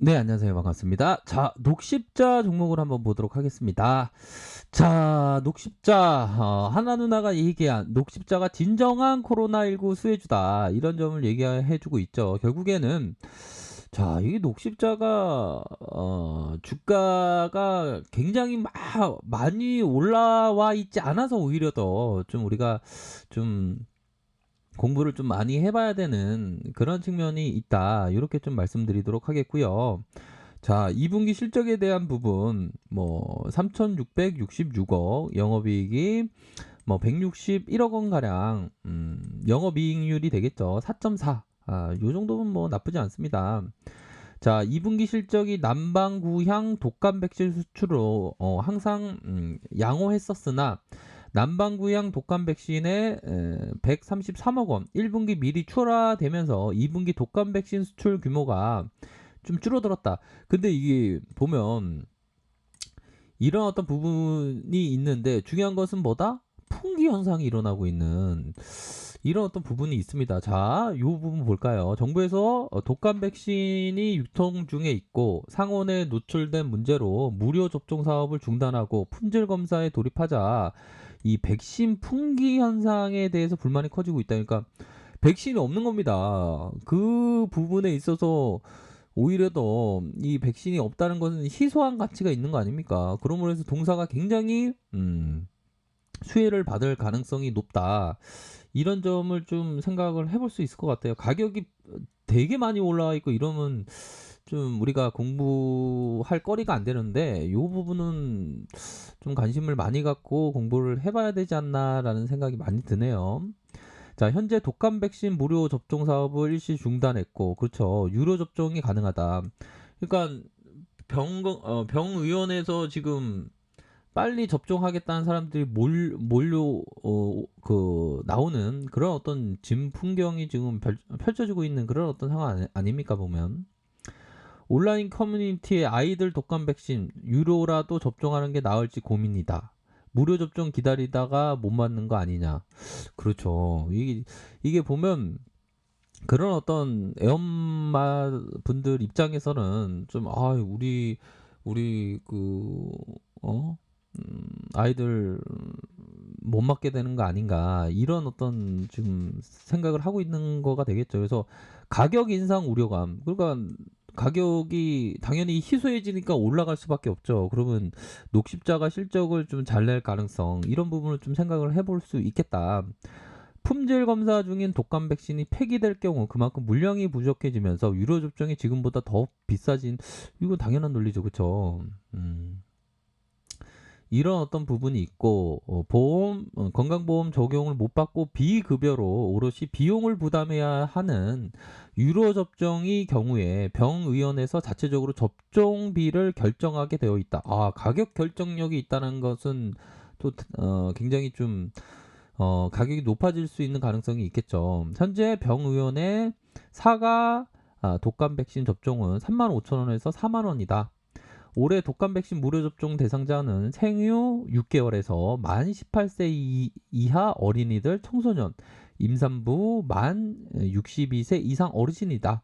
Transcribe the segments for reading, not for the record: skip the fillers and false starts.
네, 안녕하세요. 반갑습니다. 자, 녹십자 종목을 한번 보도록 하겠습니다. 자, 녹십자, 하나 누나가 얘기한 녹십자가 진정한 코로나19 수혜주다. 이런 점을 얘기해주고 있죠. 결국에는, 자, 이 녹십자가, 주가가 굉장히 많이 올라와 있지 않아서 오히려 더 좀 우리가 좀 공부를 좀 많이 해봐야 되는 그런 측면이 있다. 이렇게 좀 말씀드리도록 하겠고요. 자, 2분기 실적에 대한 부분, 뭐, 3,666억, 영업이익이 뭐, 161억 원 가량, 영업이익률이 되겠죠. 4.4. 요 정도면 뭐 나쁘지 않습니다. 자, 2분기 실적이 남방구향 독감 백신 수출로 항상 양호했었으나 남방구향 독감 백신에 133억 원, 1분기 미리 출하되면서 2분기 독감 백신 수출 규모가 좀 줄어들었다. 근데 이게 보면 이런 어떤 부분이 있는데 중요한 것은 뭐다? 풍기 현상이 일어나고 있는 이런 어떤 부분이 있습니다. 자, 이 부분 볼까요? 정부에서 독감 백신이 유통 중에 있고 상온에 노출된 문제로 무료 접종 사업을 중단하고 품질 검사에 돌입하자 이 백신 풍기 현상에 대해서 불만이 커지고 있다. 그러니까 백신이 없는 겁니다. 그 부분에 있어서 오히려 더 이 백신이 없다는 것은 희소한 가치가 있는 거 아닙니까? 그러므로 해서 동사가 굉장히 수혜를 받을 가능성이 높다. 이런 점을 좀 생각을 해볼 수 있을 것 같아요. 가격이 되게 많이 올라와 있고 이러면 좀 우리가 공부할 거리가 안 되는데 이 부분은 좀 관심을 많이 갖고 공부를 해봐야 되지 않나라는 생각이 많이 드네요. 자, 현재 독감 백신 무료 접종 사업을 일시 중단했고, 그렇죠. 유료 접종이 가능하다. 그러니까 병의원에서 지금 빨리 접종하겠다는 사람들이 나오는 그런 어떤 진 풍경이 지금 펼쳐지고 있는 그런 어떤 상황 아닙니까, 보면. 온라인 커뮤니티의 아이들 독감 백신 유료라도 접종하는 게 나을지 고민이다. 무료 접종 기다리다가 못 맞는 거 아니냐. 그렇죠. 이게 보면 그런 어떤 애엄마 분들 입장에서는 좀, 우리 어? 아이들 못 맞게 되는 거 아닌가. 이런 어떤 지금 생각을 하고 있는 거가 되겠죠. 그래서 가격 인상 우려감. 그러니까 가격이 당연히 희소해지니까 올라갈 수밖에 없죠. 그러면 녹십자가 실적을 좀 잘 낼 가능성, 이런 부분을 좀 생각을 해볼 수 있겠다. 품질 검사 중인 독감 백신이 폐기될 경우 그만큼 물량이 부족해지면서 유료 접종이 지금보다 더 비싸진, 이거 당연한 논리죠, 그렇죠? 이런 어떤 부분이 있고 건강보험 적용을 못 받고 비급여로 오롯이 비용을 부담해야 하는 유료 접종의 경우에 병의원에서 자체적으로 접종비를 결정하게 되어 있다. 가격 결정력이 있다는 것은 또 굉장히 좀 가격이 높아질 수 있는 가능성이 있겠죠. 현재 병의원의 사가 독감 백신 접종은 35,000원에서 4만원이다. 올해 독감 백신 무료 접종 대상자는 생후 6개월에서 만 18세 이하 어린이들, 청소년, 임산부, 만 62세 이상 어르신이다.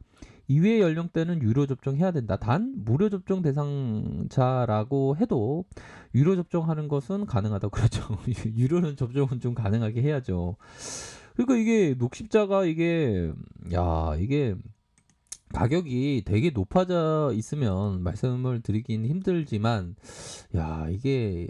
이외의 연령대는 유료 접종해야 된다. 단 무료 접종 대상자라고 해도 유료 접종하는 것은 가능하다. 그렇죠. 유료는 접종은 좀 가능하게 해야죠. 그러니까 이게 녹십자가 이게 가격이 되게 높아져 있으면 말씀을 드리긴 힘들지만, 야, 이게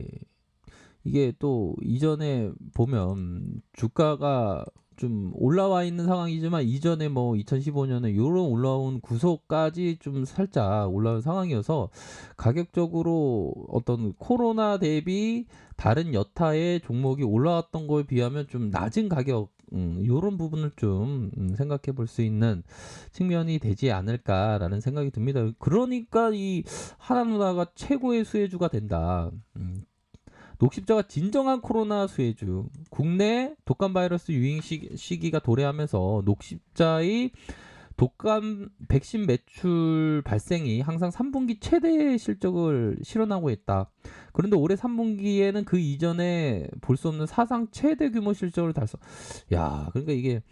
또 이전에 보면 주가가 좀 올라와 있는 상황이지만 이전에 뭐 2015년에 요런 올라온 구속까지 좀 살짝 올라온 상황이어서 가격적으로 어떤 코로나 대비 다른 여타의 종목이 올라왔던 거에 비하면 좀 낮은 가격, 요런 부분을 좀 생각해 볼 수 있는 측면이 되지 않을까라는 생각이 듭니다. 그러니까 이 하나누나가 최고의 수혜주가 된다. 녹십자가 진정한 코로나 수혜주. 국내 독감 바이러스 유행 시기가 도래하면서 녹십자의 독감 백신 매출 발생이 항상 3분기 최대 실적을 실현하고 있다. 그런데 올해 3분기에는 그 이전에 볼 수 없는 사상 최대 규모 실적을 달성. 야, 그러니까 이게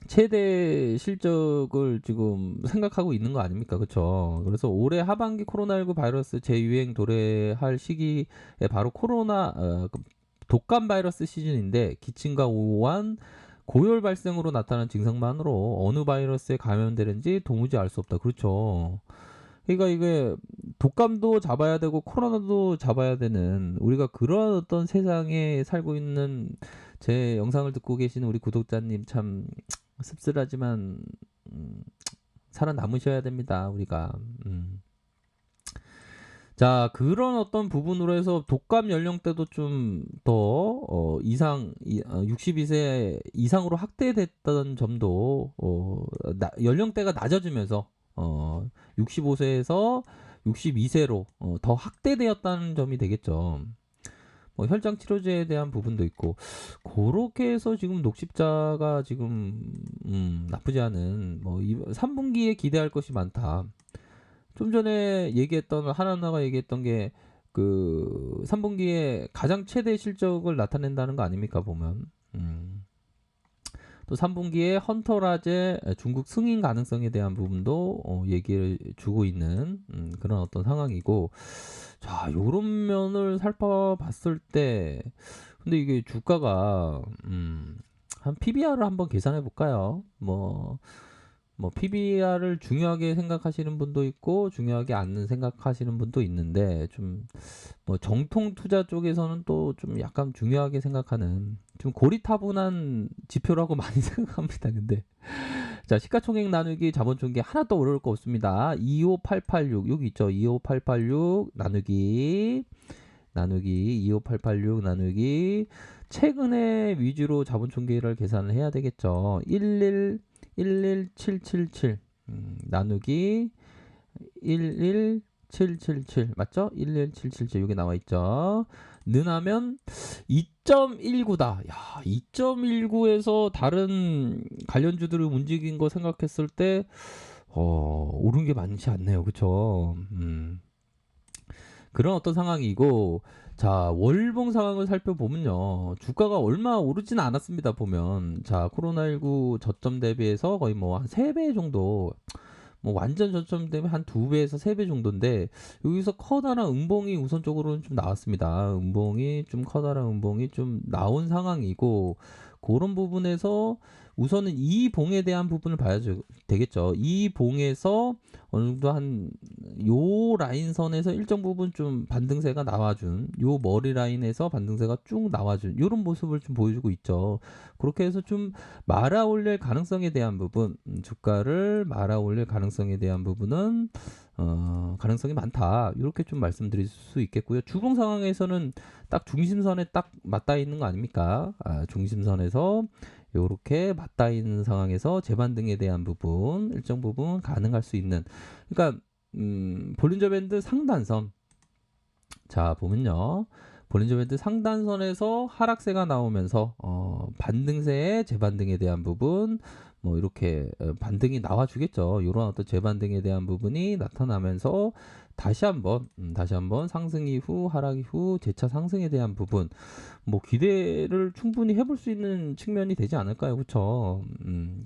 최대 실적을 지금 생각하고 있는 거 아닙니까? 그쵸? 그래서 올해 하반기 코로나19 바이러스 재유행 도래할 시기에 바로 독감 바이러스 시즌인데 기침과 오한 고열 발생으로 나타난 증상만으로 어느 바이러스에 감염되는지 도무지 알 수 없다. 그렇죠. 그러니까 이게 독감도 잡아야 되고 코로나도 잡아야 되는 우리가 그런 어떤 세상에 살고 있는 제 영상을 듣고 계시는 우리 구독자님 참 씁쓸하지만 살아남으셔야 됩니다. 우리가. 자, 그런 어떤 부분으로 해서 독감 연령대도 좀 더 62세 이상으로 확대됐던 점도 연령대가 낮아지면서 65세에서 62세로 더 확대되었다는 점이 되겠죠. 뭐 혈장 치료제에 대한 부분도 있고 그렇게 해서 지금 녹십자가 지금 나쁘지 않은 뭐 3분기에 기대할 것이 많다. 좀 전에 얘기했던 하나하나가 얘기했던 게 그 3분기에 가장 최대 실적을 나타낸다는 거 아닙니까 보면. 또 3분기에 헌터라제 중국 승인 가능성에 대한 부분도 얘기를 주고 있는 그런 어떤 상황이고, 자 요런 면을 살펴봤을 때 근데 이게 주가가 한 PBR을 한번 계산해 볼까요? 뭐 PBR을 중요하게 생각하시는 분도 있고 중요하게 않는 생각하시는 분도 있는데 좀 뭐 정통 투자 쪽에서는 또 좀 약간 중요하게 생각하는 좀 고리타분한 지표라고 많이 생각합니다. 근데 자 시가총액 나누기 자본총계 하나도 어려울 거 없습니다. 25886 여기 있죠. 25886 나누기 25886 나누기 최근에 위주로 자본총계를 계산을 해야 되겠죠. 11777 나누기 11777 맞죠? 11777 여기 나와 있죠. 는하면 2.19다. 야, 2.19에서 다른 관련주들을 움직인 거 생각했을 때 오른 게 많지 않네요. 그쵸? 그런 어떤 상황이고 자 월봉 상황을 살펴보면요 주가가 얼마 오르지는 않았습니다. 보면 자 코로나19 저점 대비해서 거의 뭐 한 3배 정도 뭐 완전 저점 대비 한 2배에서 3배 정도인데 여기서 커다란 음봉이 우선적으로는 좀 나왔습니다. 음봉이 좀 커다란 음봉이 좀 나온 상황이고 그런 부분에서 우선은 이 봉에 대한 부분을 봐야 되겠죠. 이 봉에서 어느 정도 한 요 라인선에서 일정 부분 좀 반등세가 나와준 요 머리 라인에서 반등세가 쭉 나와준 요런 모습을 좀 보여주고 있죠. 그렇게 해서 좀 말아 올릴 가능성에 대한 부분 주가를 말아 올릴 가능성에 대한 부분은 가능성이 많다 이렇게 좀 말씀드릴 수 있겠고요. 주봉 상황에서는 딱 중심선에 딱 맞닿아 있는 거 아닙니까? 중심선에서 요렇게 맞닿아 있는 상황에서 재반등에 대한 부분 일정 부분 가능할 수 있는 그러니까 볼린저 밴드 상단선 자 보면요 볼린저 밴드 상단선에서 하락세가 나오면서 반등세의 재반등에 대한 부분 뭐 이렇게 반등이 나와주겠죠. 이런 어떤 재반등에 대한 부분이 나타나면서 다시 한번 상승 이후 하락 이후 재차 상승에 대한 부분 뭐 기대를 충분히 해볼 수 있는 측면이 되지 않을까요? 그렇죠?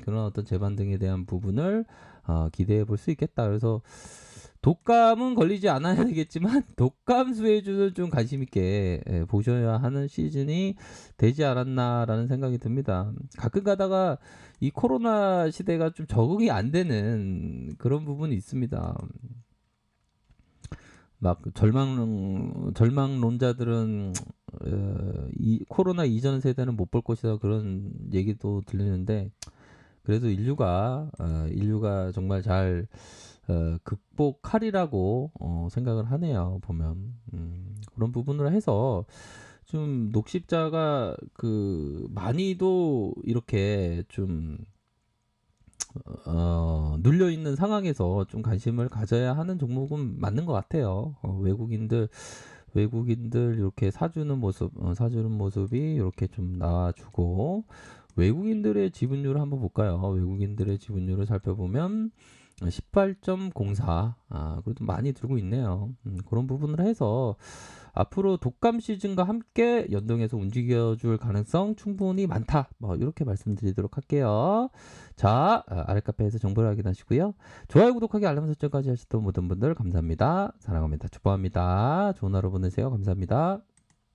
그런 어떤 재반등에 대한 부분을 기대해 볼 수 있겠다. 그래서 독감은 걸리지 않아야 되겠지만 독감 수혜주는 좀 관심 있게 보셔야 하는 시즌이 되지 않았나라는 생각이 듭니다. 가끔 가다가 이 코로나 시대가 좀 적응이 안 되는 그런 부분이 있습니다. 막 절망론자들은 이 코로나 이전 세대는 못 볼 것이다 그런 얘기도 들리는데 그래도 인류가 정말 잘 극복하리라고 생각을 하네요. 보면 그런 부분으로 해서 좀 녹십자가 그 많이도 이렇게 좀 눌려 있는 상황에서 좀 관심을 가져야 하는 종목은 맞는 것 같아요. 외국인들 이렇게 사주는 모습이 이렇게 좀 나와주고 외국인들의 지분율을 한번 볼까요? 외국인들의 지분율을 살펴보면 18.04. 그래도 많이 들고 있네요. 그런 부분을 해서 앞으로 독감 시즌과 함께 연동해서 움직여줄 가능성 충분히 많다. 뭐 이렇게 말씀드리도록 할게요. 자, 아래 카페에서 정보를 확인하시고요. 좋아요, 구독하기, 알람 설정까지 하셨던 모든 분들 감사합니다. 사랑합니다. 축복합니다. 좋은 하루 보내세요. 감사합니다.